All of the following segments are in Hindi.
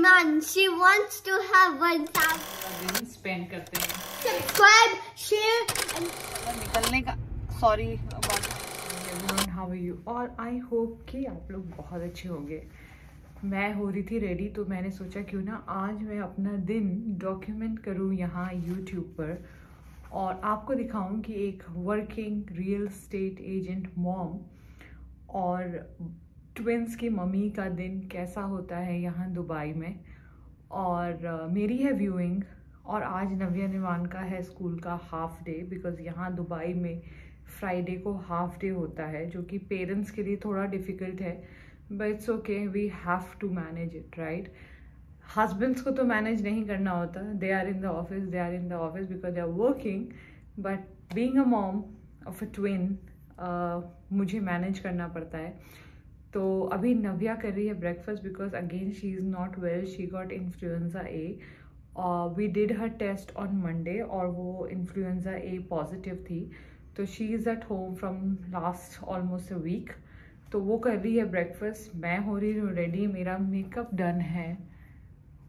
month. She wants to have 1,000 spend करते हैं. Subscribe, share, and निकलने का. Sorry about everyone. How are you? और I hope कि आप लोग बहुत अच्छे होंगे. मैं हो रही थी रेडी, तो मैंने सोचा क्यों ना आज मैं अपना दिन डॉक्यूमेंट करूँ यहाँ यूट्यूब पर और आपको दिखाऊं कि एक working real estate agent mom और ट्विंस की मम्मी का दिन कैसा होता है यहाँ दुबई में. और मेरी है व्यूइंग और आज नव्या निवान का है स्कूल का हाफ डे, बिकॉज़ यहाँ दुबई में फ्राइडे को हाफ डे होता है, जो कि पेरेंट्स के लिए थोड़ा डिफ़िकल्ट है, but it's okay, we have to manage it, right. Husbands को तो मैनेज नहीं करना होता, they are in the office because they are working, but being a mom of a twin मुझे मैनेज करना पड़ता है. तो अभी नव्या कर रही है breakfast because again she is not well, she got influenza A. We did her test on Monday और वो इन्फ्लुएंजा ए पॉजिटिव थी, तो she is at home from last almost a week. तो वो कर रही है ब्रेकफास्ट, मैं हो रही हूँ रेडी, मेरा मेकअप डन है.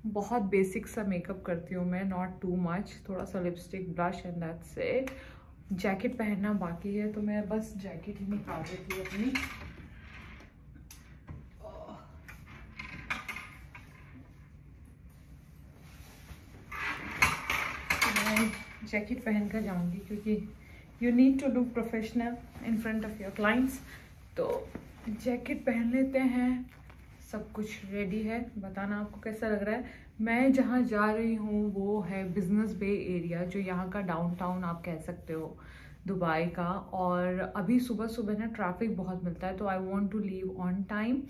बहुत बेसिक सा मेकअप करती हूँ मैं, नॉट टू मच, थोड़ा सा lipstick, blush and that's it. Jacket पहनना बाकी है, तो मैं बस जैकेट ही निकाल देती हूँ अपनी. मैं जैकेट पहन कर जाऊँगी क्योंकि you need to look professional in front of your clients. तो जैकेट पहन लेते हैं, सब कुछ रेडी है. बताना आपको कैसा लग रहा है. मैं जहाँ जा रही हूँ वो है बिजनेस बे एरिया, जो यहाँ का डाउनटाउन आप कह सकते हो दुबई का. और अभी सुबह सुबह ना ट्रैफिक बहुत मिलता है, तो I want to leave on time.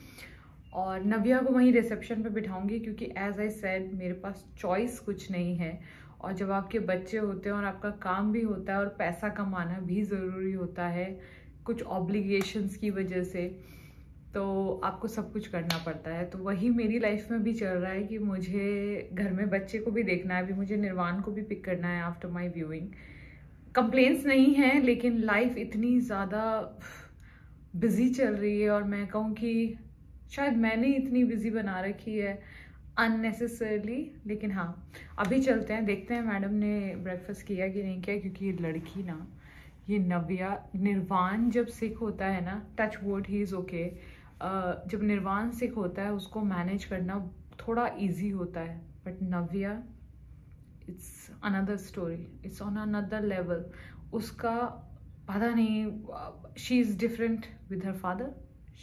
और नव्या को वहीं रिसेप्शन पे बिठाऊंगी क्योंकि एज आई सेड मेरे पास चॉइस कुछ नहीं है. और जब आपके बच्चे होते हैं और आपका काम भी होता है और पैसा कमाना भी ज़रूरी होता है कुछ ऑब्लिगेशंस की वजह से, तो आपको सब कुछ करना पड़ता है. तो वही मेरी लाइफ में भी चल रहा है कि मुझे घर में बच्चे को भी देखना है, अभी मुझे निर्वाण को भी पिक करना है आफ्टर माय व्यूइंग. कंप्लेंट्स नहीं है, लेकिन लाइफ इतनी ज़्यादा बिजी चल रही है और मैं कहूँ कि शायद मैंने इतनी बिजी बना रखी है अननेसेसरली. लेकिन हाँ, अभी चलते हैं, देखते हैं मैडम ने ब्रेकफास्ट किया कि नहीं किया, क्योंकि ये लड़की ना, ये नव्या, निर्वाण जब सिक होता है ना, touch would he is okay, जब निर्वाण सिक होता है उसको मैनेज करना थोड़ा इजी होता है, but Navya it's another story, it's on another level. उसका पता नहीं, she is different with her father,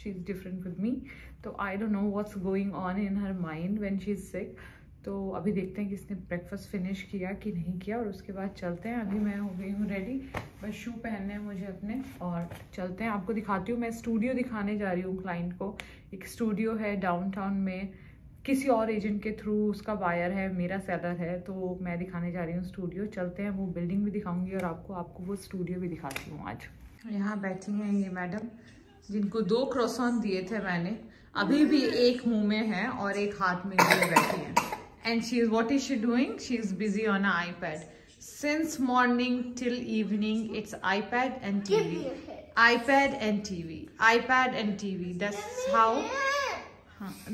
she is different with me. तो I don't know what's going on in her mind when she is sick. तो अभी देखते हैं कि इसने ब्रेकफास्ट फिनिश किया कि नहीं किया और उसके बाद चलते हैं. अभी मैं हो गई हूँ रेडी, बस शू पहनने हैं मुझे अपने और चलते हैं. आपको दिखाती हूँ, मैं स्टूडियो दिखाने जा रही हूँ क्लाइंट को. एक स्टूडियो है डाउनटाउन में, किसी और एजेंट के थ्रू, उसका बायर है, मेरा सेलर है, तो मैं दिखाने जा रही हूँ स्टूडियो. चलते हैं, वो बिल्डिंग भी दिखाऊंगी और आपको वो स्टूडियो भी दिखाती हूँ. आज यहाँ बैठी हैं ये मैडम, जिनको 2 क्रॉसॉन दिए थे मैंने, अभी भी एक मुँह में है और एक हाथ में लिए बैठी है. And what is she doing? She is busy on an iPad. Since morning till evening, it's iPad and TV. iPad and TV. iPad and TV.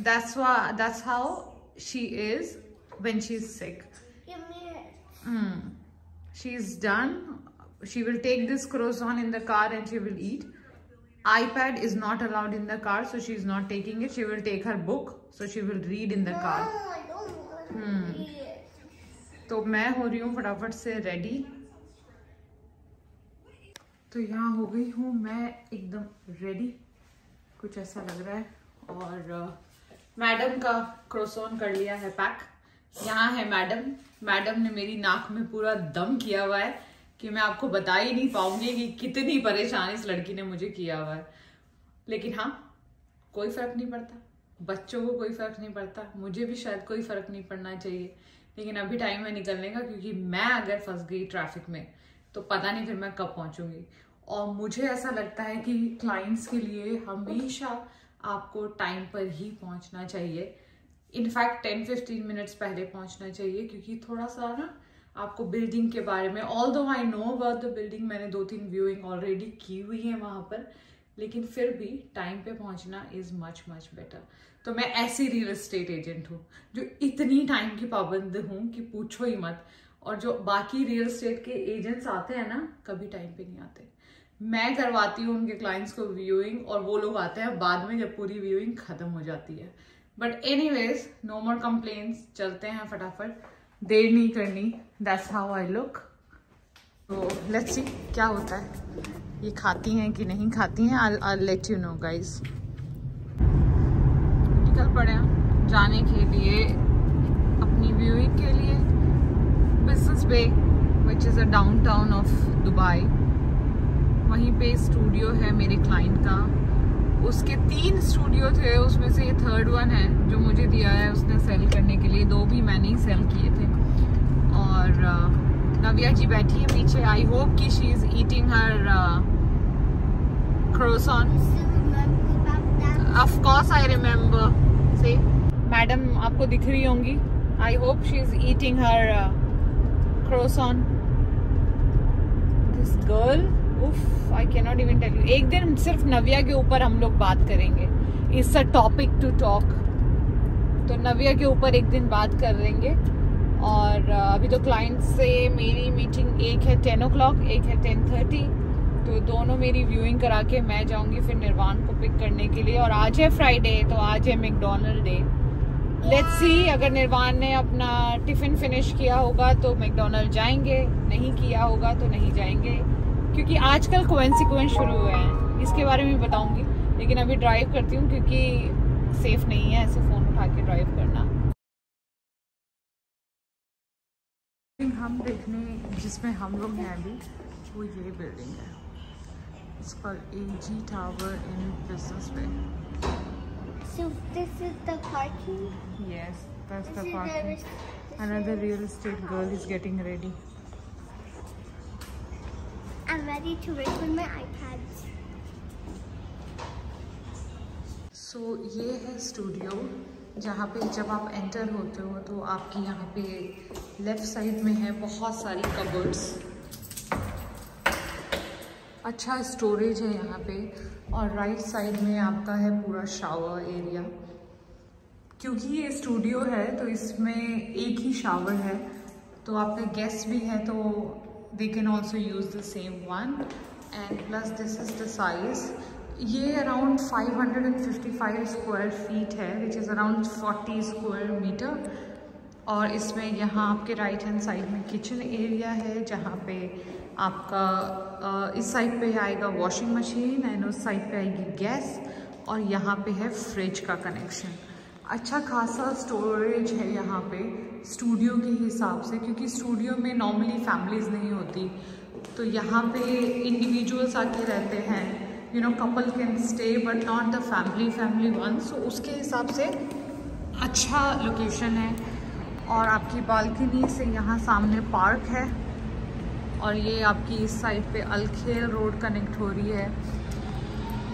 That's how she is when she's sick. She's done. She will take this croissant in the car and she will eat. iPad is not allowed in the car, so she's not taking it. She will take her book, so she will read in the car. तो मैं हो रही हूँ फटाफट से रेडी. तो यहाँ हो गई हूँ मैं एकदम रेडी, कुछ ऐसा लग रहा है. और मैडम का क्रोसोन कर लिया है पैक. यहाँ है मैडम ने मेरी नाक में पूरा दम किया हुआ है कि मैं आपको बता ही नहीं पाऊंगी कि कितनी परेशान इस लड़की ने मुझे किया हुआ है. लेकिन हाँ, कोई फर्क नहीं पड़ता, बच्चों को कोई फर्क नहीं पड़ता, मुझे भी शायद कोई फर्क नहीं पड़ना चाहिए. लेकिन अभी टाइम है निकलने का, क्योंकि मैं अगर फंस गई ट्रैफिक में तो पता नहीं फिर मैं कब पहुंचूंगी. और मुझे ऐसा लगता है कि क्लाइंट्स के लिए हमेशा आपको टाइम पर ही पहुंचना चाहिए. इनफैक्ट 10-15 मिनट्स पहले पहुंचना चाहिए, क्योंकि थोड़ा सा ना आपको बिल्डिंग के बारे में, although I know about the building, मैंने 2-3 व्यूइंग ऑलरेडी की हुई है वहाँ पर, लेकिन फिर भी टाइम पे पहुंचना इज मच बेटर। तो मैं ऐसी रियल एस्टेट एजेंट हूँ जो इतनी टाइम की पाबंद हूँ कि पूछो ही मत। और जो बाकी रियल एस्टेट के एजेंट्स आते हैं ना, कभी टाइम पे नहीं आते। मैं करवाती हूँ उनके क्लाइंट्स को व्यूइंग, और वो लोग आते हैं बाद में जब पूरी व्यूइंग खत्म हो जाती है। But anyways, no more complaints, चलते हैं फटाफट, देर नहीं करनी। That's how I look. तो लेट्स सी क्या होता है, ये खाती हैं कि नहीं खाती हैं। I let you know guys. निकल पड़े हैं जाने के लिए अपनी व्यूइंग के लिए Business Bay, which is a downtown of Dubai. वहीं पे स्टूडियो है मेरे क्लाइंट का। उसके 3 स्टूडियो थे, उसमें से ये 3rd वन है जो मुझे दिया है उसने सेल करने के लिए। 2 भी मैंने ही सेल किए थे। और नव्या जी बैठी है पीछे। आई होप कि she is eating her croissant. Of course I remember. See, madam आपको दिख रही होंगी। I hope she is eating her croissant. This girl, uff, I cannot even tell you. एक दिन सिर्फ नव्या के ऊपर हम लोग बात करेंगे। It's a topic to talk. तो नव्या के ऊपर एक दिन बात कर लेंगे। और अभी तो क्लाइंट से मेरी मीटिंग एक है 10 o'clock, एक है 10:30। तो दोनों मेरी व्यूइंग करा के मैं जाऊंगी फिर निर्वाण को पिक करने के लिए। और आज है फ्राइडे, तो आज है मैकडॉनल्ड डे। लेट्स सी, अगर निर्वाण ने अपना टिफिन फिनिश किया होगा तो मैकडॉनल्ड जाएंगे, नहीं किया होगा तो नहीं जाएंगे, क्योंकि आजकल कोइंसिक्वेंस शुरू हुए हैं। इसके बारे में बताऊंगी, लेकिन अभी ड्राइव करती हूँ क्योंकि सेफ नहीं है ऐसे फोन उठा के ड्राइव करना। हम देखने जिसमें हम लोग हैं अभी, वो ये बिल्डिंग है। It's called AG Tower in Business Bay. So this is the parking? Yes, that's the This is parking. the- Another real estate girl is getting ready. I'm ready to record my iPads. So ये है स्टूडियो, जहाँ पे जब आप एंटर होते हो तो आपकी यहाँ पे लेफ्ट साइड में है बहुत सारी कबर्ड्स। अच्छा स्टोरेज है यहाँ पे। और राइट साइड में आपका है पूरा शावर एरिया। क्योंकि ये स्टूडियो है तो इसमें एक ही शावर है, तो आपके गेस्ट भी है तो they can also use the same one. And plus this is the size. ये अराउंड 555 स्क्वायर फीट है, which is around 40 square metre. और इसमें यहाँ आपके राइट हैंड साइड में किचन एरिया है, जहाँ पे आपका इस साइड पे आएगा वॉशिंग मशीन एंड उस साइड पे आएगी गैस, और यहाँ पे है फ्रिज का कनेक्शन। अच्छा खासा स्टोरेज है यहाँ पे स्टूडियो के हिसाब से, क्योंकि स्टूडियो में नॉर्मली फैमिलीज नहीं होती, तो यहाँ पे इंडिविजुअल्स आके रहते हैं। You know, couple can stay but not the family one. So उसके हिसाब से अच्छा लोकेशन है। और आपकी बालकनी से यहाँ सामने पार्क है, और ये आपकी इस साइड पे अलखेल रोड कनेक्ट हो रही है।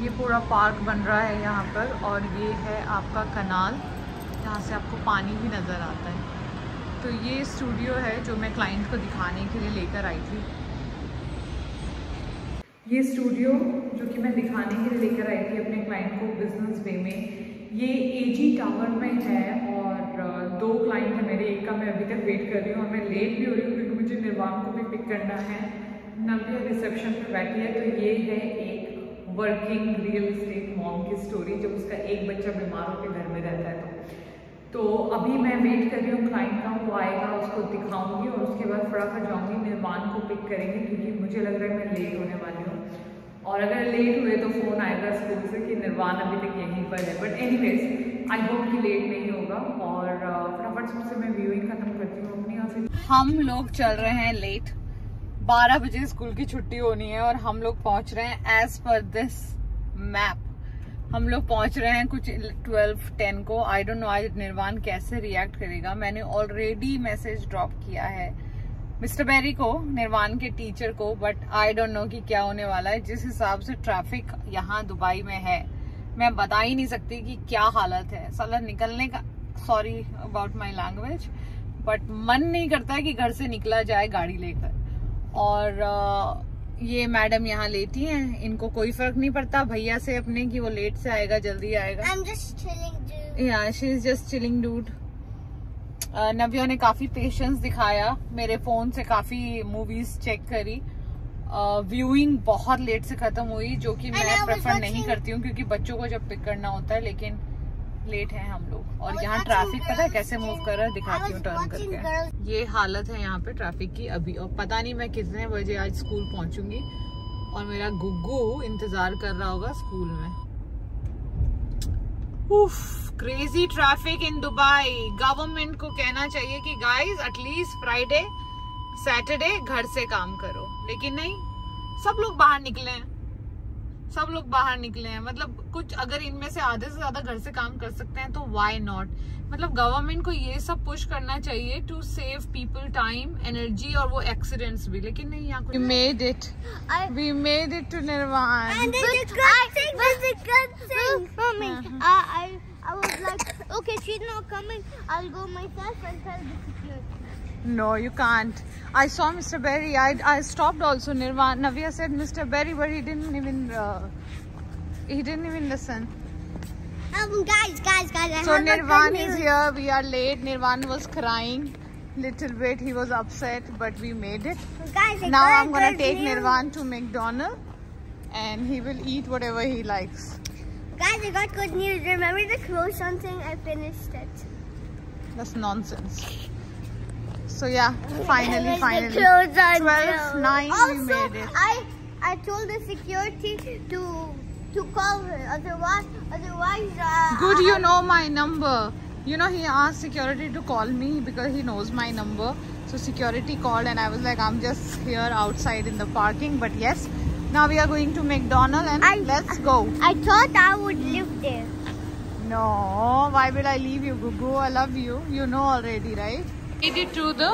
ये पूरा पार्क बन रहा है यहाँ पर, और ये है आपका कनाल, जहाँ से आपको पानी भी नज़र आता है। तो ये स्टूडियो है जो मैं क्लाइंट को दिखाने के लिए लेकर आई थी। ये स्टूडियो जो कि मैं दिखाने के लिए लेकर आई थी अपने क्लाइंट को बिजनेस बे में, ये एजी टावर में है। और 2 क्लाइंट है मेरे, एक का मैं अभी तक वेट कर रही हूँ और मैं लेट भी हो रही हूँ क्योंकि मुझे निर्वाण को भी पिक करना है। नव्या रिसेप्शन पे बैठी है। तो ये है एक वर्किंग रियल एस्टेट मॉम की स्टोरी, जब उसका एक बच्चा बीमार होकर घर में रहता है। तो अभी मैं वेट कर रही हूँ क्लाइंट का, वो आएगा, उसको दिखाऊंगी और उसके बाद फटाफट जाऊँगी निर्वाण को पिक करेंगे, क्योंकि मुझे लग रहा है मैं लेट होने वाली हूँ। और अगर लेट हुए तो फ़ोन आएगा स्कूल से कि निर्वाण अभी तक यहीं पर है। बट एनीवेज, आई होप कि लेट नहीं होगा। और फटाफट सबसे मैं व्यूइंग खत्म करती हूँ अपनी। और फिर हम लोग चल रहे हैं लेट। 12 बजे स्कूल की छुट्टी होनी है और हम लोग पहुँच रहे हैं एज पर दिस मैप। हम लोग पहुँच रहे हैं कुछ 12:10 को। आई डोंट नो आज निर्वाण कैसे रिएक्ट करेगा। मैंने ऑलरेडी मैसेज ड्रॉप किया है मिस्टर बेरी को, निर्वाण के टीचर को, बट आई डोंट नो कि क्या होने वाला है। जिस हिसाब से ट्रैफिक यहाँ दुबई में है, मैं बता ही नहीं सकती कि क्या हालत है। साला निकलने का, sorry about my language, but मन नहीं करता है कि घर से निकला जाए गाड़ी लेकर। और ये मैडम यहाँ लेटी हैं, इनको कोई फर्क नहीं पड़ता भैया से अपने कि वो लेट से आएगा जल्दी आएगा। I'm just chilling, dude. Yeah, she is just chilling, dude. नव्या ने काफी पेशेंस दिखाया, मेरे फोन से काफी मूवीज चेक करी। व्यूइंग बहुत लेट से खत्म हुई, जो कि मैं प्रेफर नहीं करती हूँ क्योंकि बच्चों को जब पिक करना होता है, लेकिन लेट हैं हम लोग। और यहाँ ट्रैफिक पता है कैसे मूव कर रहा है, दिखाती हूँ टर्न करके। ये हालत है यहाँ पे ट्रैफिक की अभी, और पता नहीं मैं कितने बजे आज स्कूल पहुंचूंगी और मेरा गुग्गू इंतजार कर रहा होगा स्कूल में। उफ, crazy traffic in Dubai. Government को कहना चाहिए कि गाइस एटलीस्ट फ्राइडे सैटरडे घर से काम करो, लेकिन नहीं, सब लोग बाहर निकले हैं, सब लोग बाहर निकले हैं। मतलब कुछ अगर इनमें से आधे से ज्यादा घर से काम कर सकते हैं तो व्हाई नॉट। मतलब गवर्नमेंट को ये सब पुश करना चाहिए to save people time, energy और वो एक्सीडेंट्स भी, लेकिन नहीं यहाँ कुछ। We made it to Nirvan. And the good thing, Mommy, I was like, okay, she's not coming. I'll go myself and tell the security. No, you can't. I saw Mr. Berry. I stopped also. Navya said Mr. Berry, but he didn't even listen. Guys, I So have Nirvan a good is news. here. We are late. Nirvan was crying little bit. He was upset, but we made it. Guys, I Now got I'm gonna good take news. Nirvan to McDonald's, and he will eat whatever he likes. Guys, I got good news. Remember the croissant thing? I finished it. That's nonsense. So yeah, finally. 12:09 Also, we made it. I told the security to call her. Otherwise. Good, you know my number. You know, he asked security to call me because he knows my number. So security called and I was like, I'm just here outside in the parking. But yes, now we are going to McDonald's and let's go. I thought I would live there. No, why will I leave you, Gugu? I love you. You know already, right? Made it to the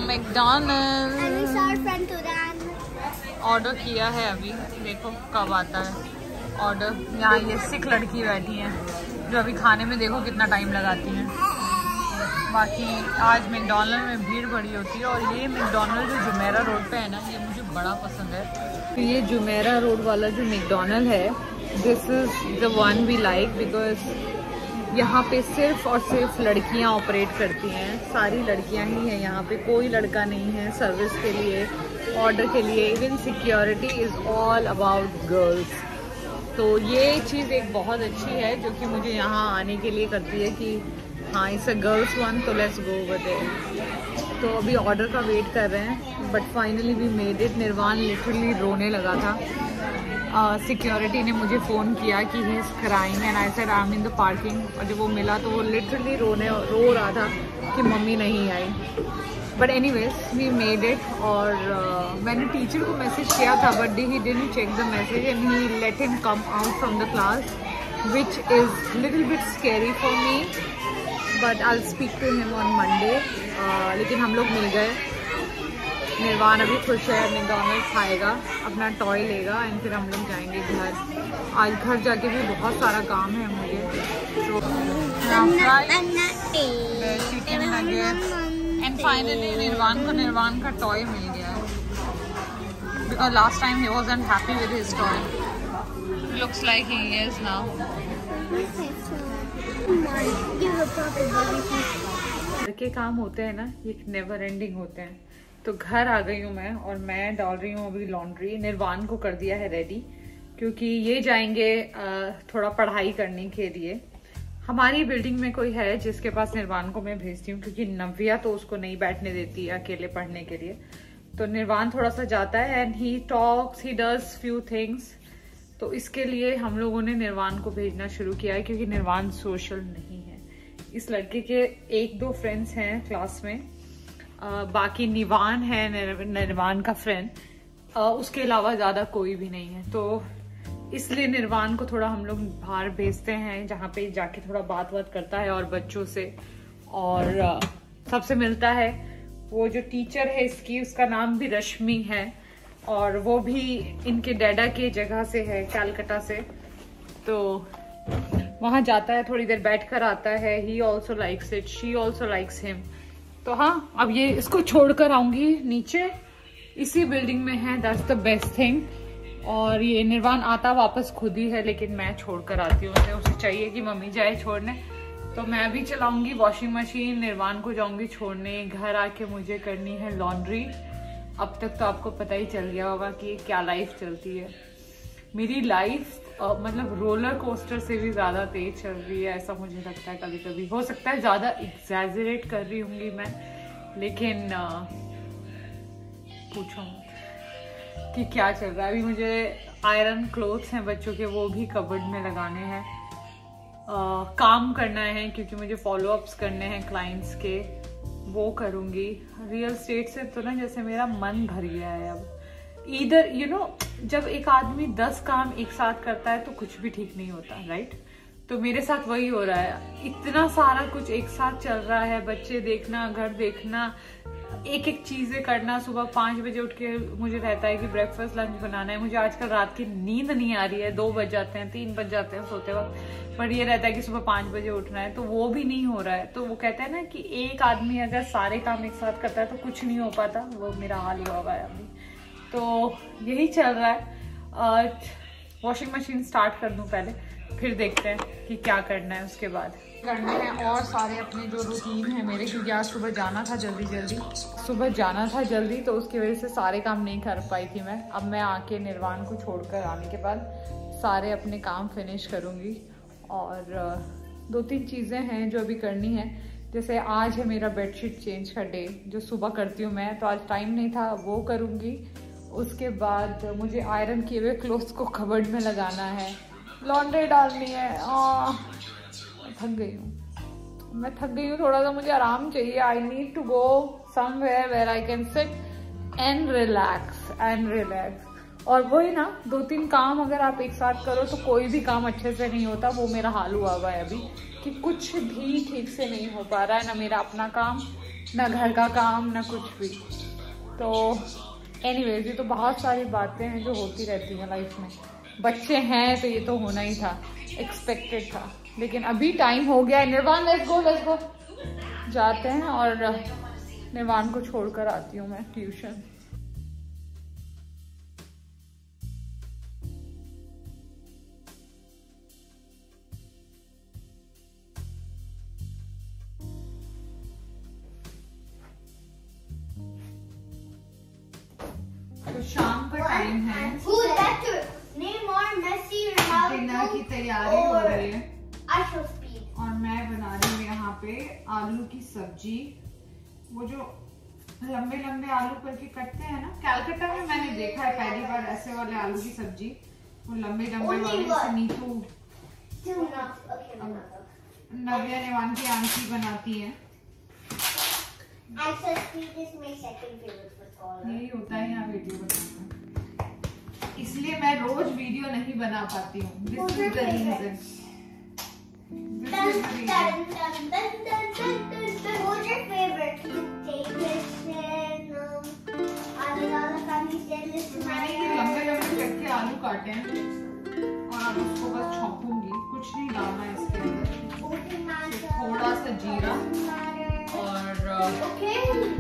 McDonald's. And we saw our friend Turan. Order किया है अभी, देखो कब आता है ऑर्डर। यहाँ ये सिक लड़की बैठी हैं जो अभी खाने में देखो कितना टाइम लगाती हैं। बाकी आज मैकडॉनल्ड में भीड़ बड़ी होती है, और ये मैकडॉनल्ड जो जुमेरा रोड पे है ना, ये मुझे बड़ा पसंद है। तो ये जुमेरा रोड वाला जो मैकडॉनल्ड है, this is the one we like because यहाँ पे सिर्फ और सिर्फ लड़कियाँ ऑपरेट करती हैं, सारी लड़कियाँ ही हैं यहाँ पे, कोई लड़का नहीं है सर्विस के लिए, ऑर्डर के लिए। Even security is all about girls. तो ये चीज़ एक बहुत अच्छी है जो कि मुझे यहाँ आने के लिए करती है कि हाँ, इट्स अ गर्ल्स वन, तो लेट्स गो ओवर देयर। तो अभी ऑर्डर का वेट कर रहे हैं, but finally we made it. Nirvaan literally रोने लगा था। सिक्योरिटी ने मुझे फ़ोन किया कि he is crying and I said I am in the parking, और जब वो मिला तो वो लिटरली रो रहा था कि मम्मी नहीं आई। But anyways we made it. और मैंने टीचर को मैसेज किया था, but he didn't check the message and he let him come out from the class, which is little bit scary for me, but I will speak to him on Monday. लेकिन हम लोग मिल गए। निर्वाण अभी खुश है, मैकडॉनल्ड्स खाएगा, अपना टॉय लेगा एंड फिर हम लोग जाएंगे घर। आज घर जाके भी बहुत सारा काम है मुझे। तो चिकन नगेट्स एंड फाइनली निर्वाण का टॉय मिल गया है, because last time he wasn't happy with his toy. Looks like he is now. घर के काम होते हैं ना, ये नेवर एंडिंग होते हैं। तो घर आ गई हूँ मैं, और मैं डाल रही हूँ अभी लॉन्ड्री। निर्वाण को कर दिया है रेडी, क्योंकि ये जाएंगे थोड़ा पढ़ाई करने के लिए। हमारी बिल्डिंग में कोई है जिसके पास निर्वाण को मैं भेजती हूँ, क्योंकि नव्या तो उसको नहीं बैठने देती है अकेले पढ़ने के लिए। तो निर्वाण थोड़ा सा जाता है and he talks, he does few things. तो इसके लिए हम लोगों ने निर्वाण को भेजना शुरू किया है, क्योंकि निर्वाण सोशल नहीं है। इस लड़के के 1-2 फ्रेंड्स हैं क्लास में, बाकी निवान है निर्वाण का फ्रेंड, उसके अलावा ज़्यादा कोई भी नहीं है। तो इसलिए निर्वाण को थोड़ा हम लोग बाहर भेजते हैं, जहाँ पे जाके थोड़ा बात करता है और बच्चों से, और सबसे मिलता है। वो जो टीचर है इसकी, उसका नाम भी रश्मि है, और वो भी इनके डैडा के जगह से है, कलकत्ता से। तो वहाँ जाता है, थोड़ी देर बैठ कर आता है। He also likes it, she also likes him. तो हाँ, अब ये इसको छोड़कर आऊंगी नीचे, इसी बिल्डिंग में है, दैट्स द बेस्ट थिंग। और ये निर्वाण आता वापस खुद ही है, लेकिन मैं छोड़ कर आती हूँ उसे चाहिए कि मम्मी जाए छोड़ने, तो मैं भी चलाऊंगी वॉशिंग मशीन, निर्वाण को जाऊंगी छोड़ने। घर आके मुझे करनी है लॉन्ड्री। अब तक तो आपको पता ही चल गया होगा कि क्या लाइफ चलती है मेरी लाइफ, मतलब रोलर कोस्टर से भी ज्यादा तेज चल रही है, ऐसा मुझे लगता है कभी कभी। हो सकता है ज्यादा एग्जैजरेट कर रही होंगी मैं, लेकिन पूछो कि क्या चल रहा है। अभी मुझे आयरन क्लोथ्स हैं बच्चों के, वो भी कबर्ड में लगाने हैं। काम करना है क्योंकि मुझे फॉलो अप्स करने हैं क्लाइंट्स के, वो करूँगी। रियल एस्टेट से तो ना जैसे मेरा मन भर गया है अब। इधर यू नो, जब एक आदमी 10 काम एक साथ करता है तो कुछ भी ठीक नहीं होता, राइट? तो मेरे साथ वही हो रहा है, इतना सारा कुछ एक साथ चल रहा है। बच्चे देखना, घर देखना, एक एक चीजें करना। सुबह 5 बजे उठ के मुझे रहता है कि ब्रेकफास्ट लंच बनाना है। मुझे आजकल रात की नींद नहीं आ रही है, 2 बज जाते हैं, 3 बज जाते हैं सोते वक्त, पर ये रहता है कि सुबह 5 बजे उठना है, तो वो भी नहीं हो रहा है। तो वो कहते हैं ना कि एक आदमी अगर सारे काम एक साथ करता है तो कुछ नहीं हो पाता, वो मेरा हाल हुआ हुआ है अभी। तो यही चल रहा है। वॉशिंग मशीन स्टार्ट कर दूं पहले, फिर देखते हैं कि क्या करना है उसके बाद। करने हैं और सारे अपने जो रूटीन है मेरे, क्योंकि आज सुबह जाना था जल्दी, तो उसकी वजह से सारे काम नहीं कर पाई थी मैं। अब मैं आके निर्वाण को छोड़कर आने के बाद सारे अपने काम फिनिश करूँगी। और 2-3 चीज़ें हैं जो अभी करनी है, जैसे आज है मेरा बेडशीट चेंज का डे, जो सुबह करती हूँ मैं, तो आज टाइम नहीं था, वो करूँगी। उसके बाद मुझे आयरन किए हुए क्लोथ्स को कबर्ड में लगाना है, लॉन्ड्री डालनी है। थक गई हूँ थोड़ा सा, मुझे आराम चाहिए। I need to go somewhere where I can sit and relax. और वही ना, 2-3 काम अगर आप एक साथ करो तो कोई भी काम अच्छे से नहीं होता। वो मेरा हाल हुआ हुआ है अभी कि कुछ भी ठीक से नहीं हो पा रहा है, ना मेरा अपना काम, ना घर का काम, ना कुछ भी। तो एनीवेज, ये तो बहुत सारी बातें हैं जो होती रहती हैं लाइफ में। बच्चे हैं तो ये तो होना ही था, एक्सपेक्टेड था, लेकिन अभी टाइम हो गया है। निर्वाण लेट्स गो जाते हैं, और निर्वाण को छोड़कर आती हूँ मैं ट्यूशन। तो शाम का टाइम है, डिनर की तैयारी हो रही है, और मैं बना रही हूँ यहाँ पे आलू की सब्जी। वो जो लंबे लंबे आलू करके कटते हैं ना, कैलकाटा में मैंने देखा है पहली बार ऐसे वाले आलू की सब्जी, वो लंबे लंबे वाले। जैसे नीतू, नव्या निर्वाण की आंटी बनाती है। यही होता है यहाँ वीडियो बनाना, इसलिए मैं रोज वीडियो नहीं बना पाती हूँ। This is the reason. मैंने ये लंबे लंबे करके आलू काटे हैं, और अब उसको बस छौंकूंगी, कुछ नहीं डालना है इसके अंदर। थोड़ा सा जीरा, और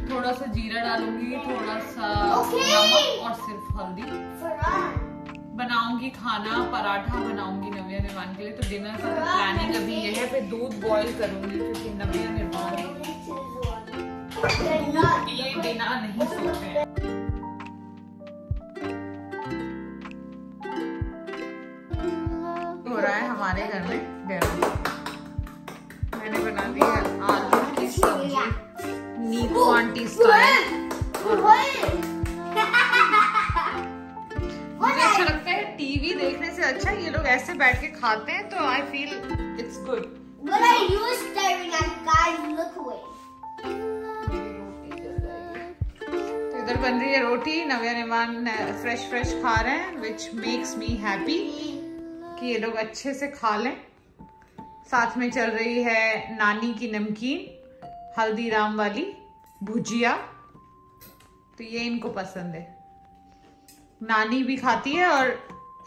थोड़ा सा जीरा डालूंगी, थोड़ा सा नमक, और सिर्फ हल्दी। बनाऊंगी खाना, पराठा बनाऊंगी नव्या निर्वाण के लिए। तो डिनर का प्लानिंग अभी ये है, फिर दूध बॉईल करूंगी, क्योंकि नव्या निर्वाण ये बिना नहीं सोते हैं। हो रहा है हमारे घर में डिनर। मैंने बना दी है आलू की सब्जी, नीतू आंटी स्टाइल। मुझे अच्छा लगता है, टीवी देखने से अच्छा ये लोग ऐसे बैठ के खाते हैं, तो आई फील इट्स गुड। तो इधर बन रही है रोटी, नव्या निर्वाण फ्रेश खा रहे हैं, विच मेक्स मी हैप्पी कि ये लोग अच्छे से खा लें। साथ में चल रही है नानी की नमकीन, हल्दीराम वाली भुजिया, तो ये इनको पसंद है। नानी भी खाती है और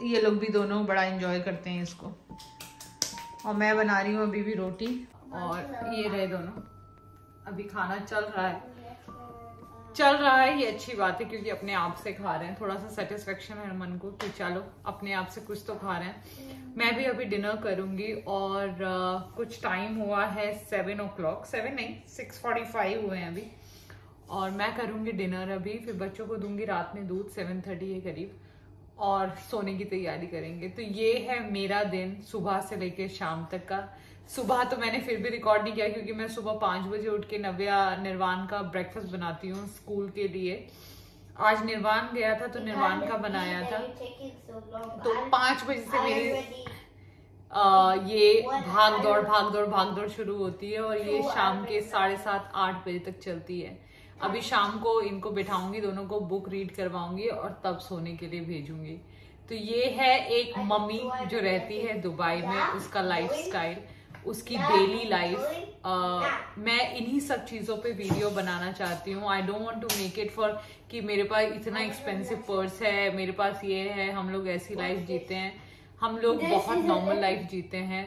ये लोग भी दोनों बड़ा एंजॉय करते हैं इसको। और मैं बना रही हूँ अभी भी रोटी, और ये रहे दोनों। अभी खाना चल रहा है, चल रहा है, ये अच्छी बात है क्योंकि अपने आप से खा रहे हैं, थोड़ा सा सेटिस्फेक्शन है मन को कि चलो अपने आप से कुछ तो खा रहे हैं। मैं भी अभी डिनर करूंगी और कुछ टाइम हुआ है 7 o'clock, 7 नहीं 6:45 हुए हैं अभी, और मैं करूंगी डिनर अभी, फिर बच्चों को दूंगी रात में दूध 7:30 के करीब और सोने की तैयारी करेंगे। तो ये है मेरा दिन सुबह से लेकर शाम तक का। सुबह तो मैंने फिर भी रिकॉर्ड नहीं किया क्योंकि मैं सुबह 5 बजे उठ के नव्या निर्वाण का ब्रेकफास्ट बनाती हूँ स्कूल के लिए। आज निर्वाण गया था तो निर्वाण का बनाया था, तो 5 बजे से मेरी ये भाग दौड़ शुरू होती है और ये शाम के 7:30-8 बजे तक चलती है। अभी शाम को इनको बिठाऊंगी, दोनों को बुक रीड करवाऊंगी और तब सोने के लिए भेजूंगी। तो ये है एक मम्मी जो रहती है दुबई में, उसका लाइफस्टाइल, उसकी डेली लाइफ। मैं इन्हीं सब चीजों पे वीडियो बनाना चाहती हूँ। I don't want to make it for कि मेरे पास इतना एक्सपेंसिव पर्स है, मेरे पास ये है, हम लोग ऐसी लाइफ जीते हैं। हम लोग बहुत नॉर्मल लाइफ जीते हैं।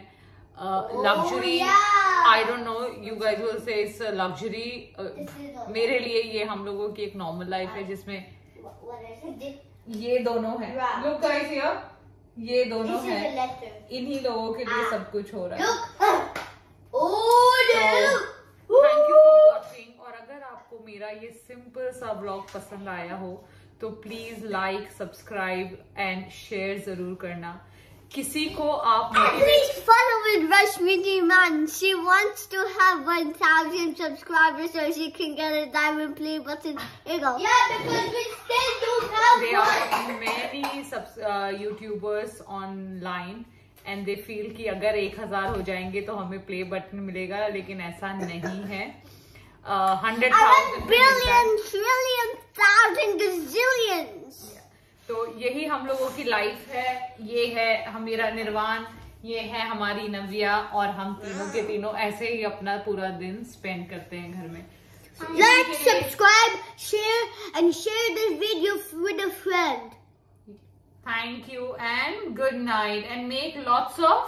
Luxury, I don't no, you guys will say it's luxury. मेरे लिए ये हम लोगों की एक नॉर्मल लाइफ है जिसमें ये दोनों है। लुक गाइस हियर, ये दोनों हैं, इन्हीं लोगों के लिए सब कुछ हो रहा है। Thank you for watching. और अगर आपको मेरा ये सिंपल सा ब्लॉग पसंद आया हो तो please like, subscribe and share जरूर करना। किसी को आप please follow with Rashmi Man. She wants to have 1,000 subscribers so she can get a diamond play button. Here you go. Yeah, because we still don't have. There are many YouTubers online and they feel कि अगर 1000 हो जाएंगे तो हमें प्ले बटन मिलेगा, लेकिन ऐसा नहीं है। 100,000 billion, trillion, thousand, gazillions. तो यही हम लोगों की लाइफ है। ये है मेरा निर्वाण, ये है हमारी नव्या, और हम तीनों के तीनों ऐसे ही अपना पूरा दिन स्पेंड करते हैं घर में। Like, subscribe, share and share this video with a friend. Thank you and good night and make lots of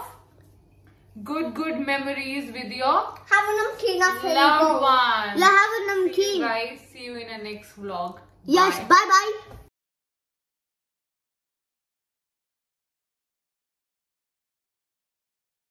good memories with your Have a namkeen after loved ones. Have a namkeen. Guys, see you in the next vlog. Yes, bye bye.